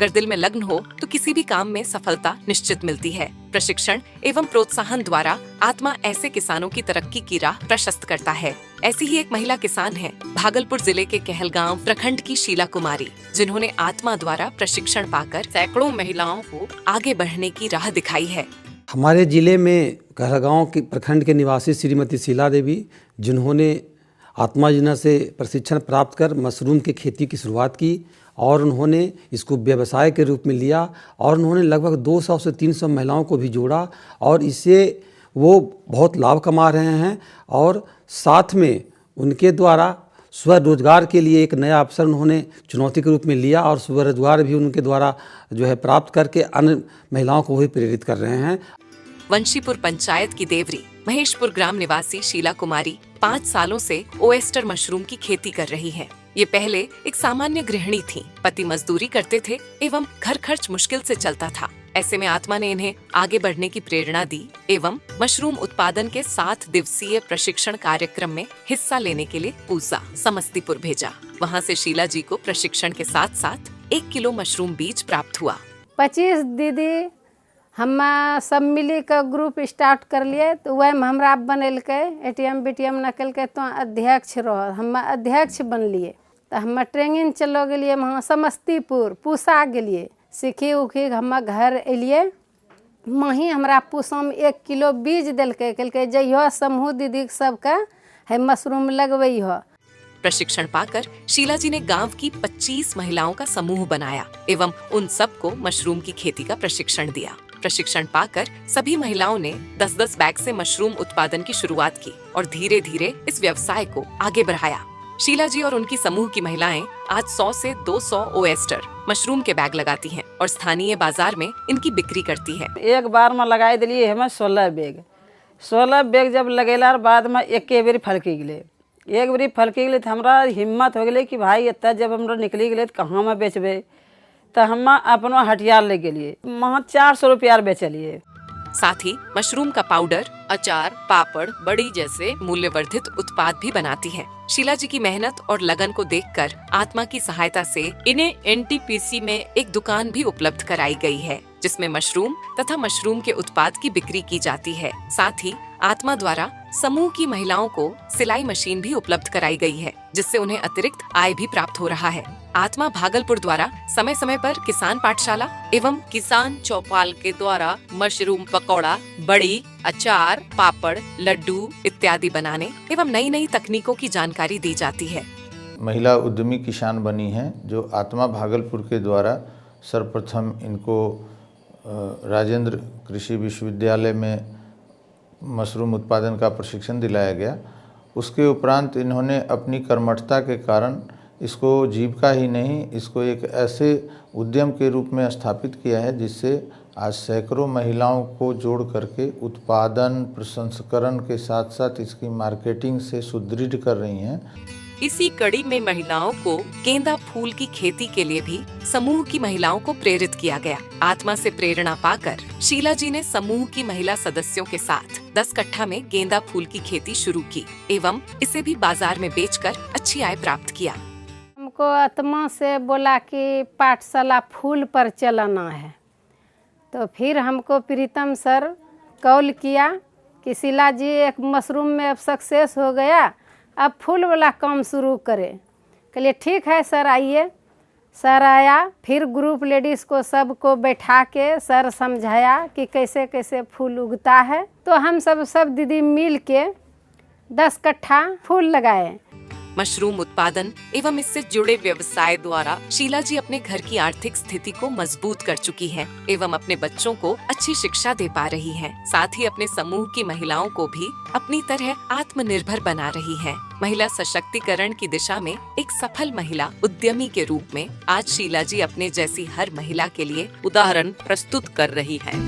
अगर दिल में लगन हो तो किसी भी काम में सफलता निश्चित मिलती है। प्रशिक्षण एवं प्रोत्साहन द्वारा आत्मा ऐसे किसानों की तरक्की की राह प्रशस्त करता है। ऐसी ही एक महिला किसान है भागलपुर जिले के कहलगांव प्रखंड की शीला कुमारी, जिन्होंने आत्मा द्वारा प्रशिक्षण पाकर सैकड़ों महिलाओं को आगे बढ़ने की राह दिखाई है। हमारे जिले में कहलगांव के प्रखंड के निवासी श्रीमती शीला देवी, जिन्होंने आत्मा योजना से प्रशिक्षण प्राप्त कर मशरूम की खेती की शुरुआत की और उन्होंने इसको व्यवसाय के रूप में लिया और उन्होंने लगभग 200 से 300 महिलाओं को भी जोड़ा और इससे वो बहुत लाभ कमा रहे हैं। और साथ में उनके द्वारा स्वरोजगार के लिए एक नया अवसर उन्होंने चुनौती के रूप में लिया और स्वरोजगार भी उनके द्वारा जो है प्राप्त करके अन्य महिलाओं को भी प्रेरित कर रहे हैं। वंशीपुर पंचायत की देवरी महेशपुर ग्राम निवासी शीला कुमारी 5 सालों से ओएस्टर मशरूम की खेती कर रही है। ये पहले एक सामान्य गृहिणी थी। पति मजदूरी करते थे एवं घर खर्च मुश्किल से चलता था। ऐसे में आत्मा ने इन्हें आगे बढ़ने की प्रेरणा दी एवं मशरूम उत्पादन के 7 दिवसीय प्रशिक्षण कार्यक्रम में हिस्सा लेने के लिए पूसा समस्तीपुर भेजा। वहाँ से शीला जी को प्रशिक्षण के साथ साथ 1 किलो मशरूम बीज प्राप्त हुआ। 25 दीदी हम सब मिली के ग्रुप स्टार्ट कर लिए, तो वह हमरा बनैलकै एटीएम बीटीएम नकलकै तो अध्यक्ष रह, हम अध्यक्ष बनलिए। तो हम ट्रेनिंग चलो गेलिए वहाँ समस्तीपुर पूसा गेलिए, सीखी उखी हम घर एलिए। वहीं हमरा पूसा में 1 किलो बीज दिलकै, कहलकै जइहो समूह दीदी सबके है मशरूम लगबै हो। प्रशिक्षण पाकर शीला जी ने गांव की 25 महिलाओं का समूह बनाया एवं उन सबको मशरूम की खेती का प्रशिक्षण दिया। प्रशिक्षण पाकर सभी महिलाओं ने 10-10 बैग से मशरूम उत्पादन की शुरुआत की और धीरे धीरे इस व्यवसाय को आगे बढ़ाया। शीला जी और उनकी समूह की महिलाएं आज 100 से 200 ओएस्टर मशरूम के बैग लगाती हैं और स्थानीय बाजार में इनकी बिक्री करती है। एक बार में लगाई दिलिए हमें 16 बैग। 16 बैग जब लगेला बाद में एक बेरी फलकी गए, एक बेरी फलकी गए तो हमारा हिम्मत हो गई कि भाई इतना जब हम निकली गए तो कहाँ में बेचबे, तो हम अपना हटियार ले गए वहाँ 400 रुपया बेचलिए। साथ ही मशरूम का पाउडर, अचार, पापड़, बड़ी जैसे मूल्यवर्धित उत्पाद भी बनाती है। शीला जी की मेहनत और लगन को देखकर आत्मा की सहायता से इन्हें एनटीपीसी में एक दुकान भी उपलब्ध कराई गई है, जिसमें मशरूम तथा मशरूम के उत्पाद की बिक्री की जाती है। साथ ही आत्मा द्वारा समूह की महिलाओं को सिलाई मशीन भी उपलब्ध कराई गई है, जिससे उन्हें अतिरिक्त आय भी प्राप्त हो रहा है। आत्मा भागलपुर द्वारा समय समय पर किसान पाठशाला एवं किसान चौपाल के द्वारा मशरूम पकौड़ा, बड़ी, अचार, पापड़, लड्डू इत्यादि बनाने एवं नई नई तकनीकों की जानकारी दी जाती है। महिला उद्यमी किसान बनी हैं, जो आत्मा भागलपुर के द्वारा सर्वप्रथम इनको राजेंद्र कृषि विश्वविद्यालय में मशरूम उत्पादन का प्रशिक्षण दिलाया गया। उसके उपरांत इन्होंने अपनी कर्मठता के कारण इसको जीविका ही नहीं, इसको एक ऐसे उद्यम के रूप में स्थापित किया है जिससे आज सैकड़ों महिलाओं को जोड़ करके उत्पादन प्रसंस्करण के साथ साथ इसकी मार्केटिंग से सुदृढ़ कर रही हैं। इसी कड़ी में महिलाओं को गेंदा फूल की खेती के लिए भी समूह की महिलाओं को प्रेरित किया गया। आत्मा से प्रेरणा पाकर शीला जी ने समूह की महिला सदस्यों के साथ 10 कट्ठा में गेंदा फूल की खेती शुरू की एवं इसे भी बाजार में बेचकर अच्छी आय प्राप्त किया। हमको आत्मा से बोला कि पाठशाला फूल पर चलाना है, तो फिर हमको प्रीतम सर कॉल किया कि शीला जी एक मशरूम में अब सक्सेस हो गया, अब फूल वाला काम शुरू करें। कहलिए ठीक है सर आइए। सर आया, फिर ग्रुप लेडीज़ को सबको बैठा के सर समझाया कि कैसे कैसे फूल उगता है। तो हम सब दीदी मिल के 10 कट्ठा फूल लगाए। मशरूम उत्पादन एवं इससे जुड़े व्यवसाय द्वारा शीला जी अपने घर की आर्थिक स्थिति को मजबूत कर चुकी हैं एवं अपने बच्चों को अच्छी शिक्षा दे पा रही हैं। साथ ही अपने समूह की महिलाओं को भी अपनी तरह आत्मनिर्भर बना रही हैं। महिला सशक्तिकरण की दिशा में एक सफल महिला उद्यमी के रूप में आज शीला जी अपने जैसी हर महिला के लिए उदाहरण प्रस्तुत कर रही हैं।